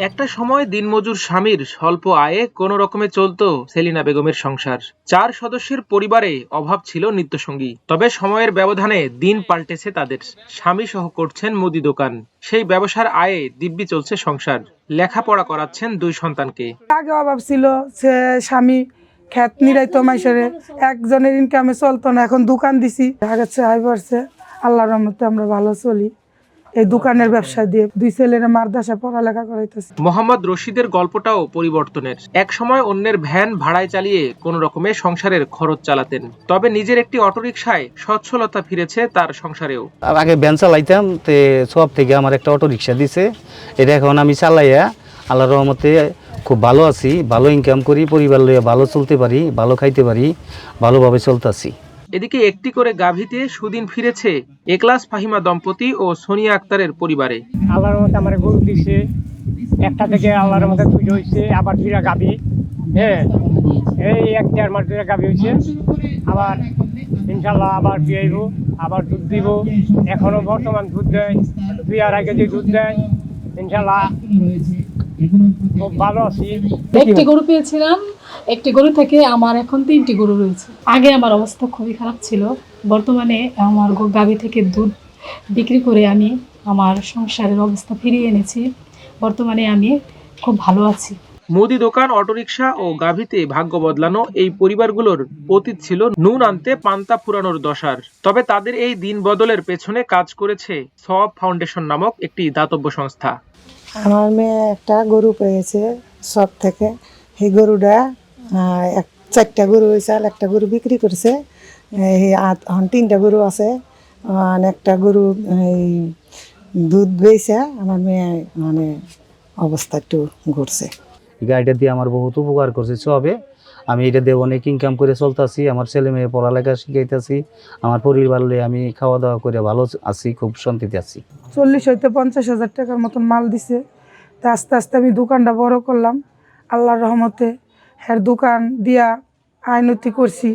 একটা সময় দিনমজুর স্বামীর স্বল্প আয়ে কোনো রকমে চলতো সেলিনা বেগমের সংসার। 4 সদস্যের পরিবারে অভাব ছিল নিত্যসঙ্গী। তবে সময়ের ব্যবধানে দিন পাল্টেছে তাদের। স্বামী সহ করছেন মুদি দোকান। সেই ব্যবসার আয়ে দিব্যি চলছে সংসার। লেখাপড়া করাচ্ছেন 2 সন্তানকে। আগে অভাব ছিল, সে স্বামী খেত নিরাইতো মাইসেরে, একজনের ইনকামে চলতো না। এখন দোকান দিছি, আগের চেয়ে আয় বাড়ছে। আল্লাহর রহমতে আমরা ভালো চলি এই দোকানের ব্যবসা দিয়ে। 2 ছেলেরা মাদ্রাসা পড়ালেখা করাইতেছে। মোহাম্মদ রশিদের গল্পটাও পরিবর্তনের। এক সময় অন্যের ভ্যান ভাড়ায় চালিয়ে কোনো রকমে সংসারের খরচ চালাতেন। তবে নিজের একটি অটোরিকশায় সচ্ছলতা ফিরেছে তার সংসারেও। আর আগে ভ্যান চালাইতাম, তে সব থেকে আমার একটা অটোরিকশা দিছে। এটা এখন আমি চালাইয়া আল্লাহর রহমতে খুব ভালো আছি, ভালো ইনকাম করি, পরিবার লইয়া ভালো চলতে পারি, ভালো খাইতে পারি, ভালোভাবে চলতেছি। এদিকে একটি করে গাভীতে সুদিন ফিরেছে এখলাস ফাহিমা দম্পতি ও সোনিয়া আক্তারের পরিবারে। আল্লাহর মধ্যে আমার গরু দিছে, একটা থেকে আল্লাহর মধ্যে 2 হয়েছে, আবার 2টা গাভী। হ্যাঁ, এই 1-1.5 মাস ধরে গাভী হয়েছে। আবার ইনশাল্লাহ আবার বিয়াইব, আবার দুধ দিব। এখনো বর্তমান দুধ দেয় 2-2.5 কেজি দুধ দেয়। ইনশাল্লাহ খুব ভালো আছি। একটি গরু পেয়েছিলাম, একটি গরু থেকে আমার এখন 3টি গরু রয়েছে। আগে আমার অবস্থা খুবই খারাপ ছিল। বর্তমানে আমার গাভী থেকে দুধ বিক্রি করে আমি আমার সংসারের অবস্থা ফিরিয়ে এনেছি। বর্তমানে আমি খুব ভালো আছি। মুদি দোকান, অটোরিকশা ও গাভীতে ভাগ্য বদলানো এই পরিবারগুলোর অতীত ছিল নুন আনতে পান্তা ফুরানোর দশার। তবে তাদের এই দিন বদলের পেছনে কাজ করেছে সওয়াব ফাউন্ডেশন নামক একটি দাতব্য সংস্থা। আমার মেয়ে একটা গরু পেয়েছে সব থেকে। এই গরুটা 4টা গরু হয়েছে, আর একটা গরু বিক্রি করছে। এই 3টা গরু আছে। একটা গরু এই দুধ বেয়েছে। আমার মেয়ে মানে অবস্থা একটু ঘুরছে। গাড়িটা দিয়ে আমার বহুত উপকার করছে সবে। আমি এটা দিয়ে অনেক ইনকাম করে চলতেছি, আমার ছেলে মেয়ে পড়ালেখা শিখাইতেছি, আমার পরিবার লইয়া আমি খাওয়া দাওয়া করে ভালো আছি, খুব শান্তিতে আছি। 40 হইতে 50,000 টাকার মতন মাল দিছে। তা আস্তে আস্তে আমি দোকানটা বড় করলাম আল্লাহর রহমতে। হ্যাঁ, দোকান দিয়া আইনতি করছি,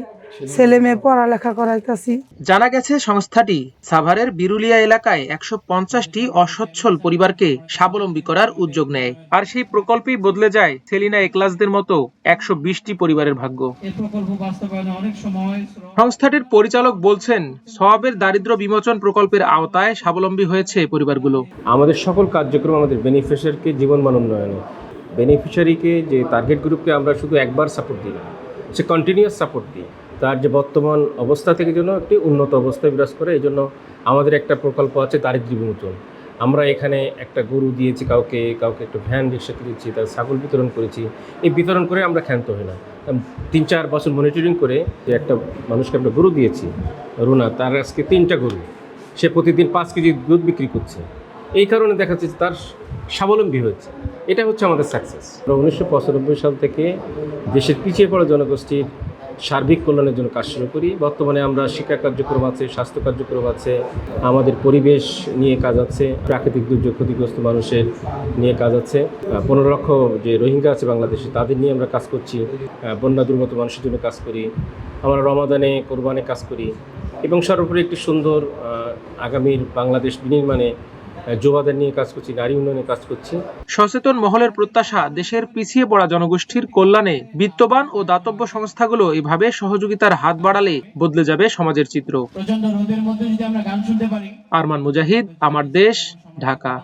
ছেলে মেয়ে পড়ালেখা করাইতেছি। জানা গেছে সংস্থাটি সাভারের বিরুলিয়া এলাকায় 150টি অসচ্ছল পরিবারকে স্বাবলম্বী করার উদ্যোগ নেয়। আর সেই প্রকল্পেই বদলে যায় সেলিনা এখলাসদের মতো 120টি পরিবারের ভাগ্য। সংস্থাটির পরিচালক বলছেন, সওয়াবের দারিদ্র্য বিমোচন প্রকল্পের আওতায় স্বাবলম্বী হয়েছে পরিবারগুলো। আমাদের সকল কার্যক্রম আমাদের বেনিফিশিয়ারিকে জীবনমান উন্নয়নে, বেনিফিশিয়ারিকে যে টার্গেট গ্রুপকে আমরা শুধু একবার সাপোর্ট দিই না, সে কন্টিনিউয়াস সাপোর্ট দিই। তার যে বর্তমান অবস্থা থেকে যেন একটি উন্নত অবস্থায় বিরাজ করে, এই জন্য আমাদের একটা প্রকল্প আছে দারিদ্র্য বিমোচন। আমরা এখানে একটা গরু দিয়েছি কাউকে, কাউকে একটা ভ্যান রিক্সা দিয়েছি, তার ছাগল বিতরণ করেছি। এই বিতরণ করে আমরা ক্ষান্ত হই না। 3-4 বছর মনিটরিং করে যে একটা মানুষকে আমরা গরু দিয়েছি, রুনা, তার আজকে 3টা গরু, সে প্রতিদিন 5 কেজি দুধ বিক্রি করছে। এই কারণে দেখা যাচ্ছে তার স্বাবলম্বী হয়েছে। এটা হচ্ছে আমাদের সাকসেস। 1995 সাল থেকে দেশের পিছিয়ে পড়া জনগোষ্ঠীর সার্বিক কল্যাণের জন্য কাজ শুরু করি। বর্তমানে আমরা শিক্ষা কার্যক্রম আছে, স্বাস্থ্য কার্যক্রম আছে, আমাদের পরিবেশ নিয়ে কাজ আছে, প্রাকৃতিক দুর্যোগ ক্ষতিগ্রস্ত মানুষের নিয়ে কাজ আছে, 15 লক্ষ যে রোহিঙ্গা আছে বাংলাদেশে তাদের নিয়ে আমরা কাজ করছি, বন্যা দুর্গত মানুষের জন্য কাজ করি, আমরা রমাদানে কোরবানে কাজ করি, এবং সর্বোপরি একটি সুন্দর আগামীর বাংলাদেশ বিনির্মাণে যুবাদের নিয়ে কাজ করছি, নারী উন্নয়নে কাজ করছি। সচেতন মহলের প্রত্যাশা, দেশের পিছিয়ে পড়া জনগোষ্ঠীর কল্যাণে বিত্তবান ও দাতব্য সংস্থাগুলো এভাবে সহযোগিতার হাত বাড়ালে বদলে যাবে সমাজের চিত্র। আরমান মুজাহিদ, আমার দেশ, ঢাকা।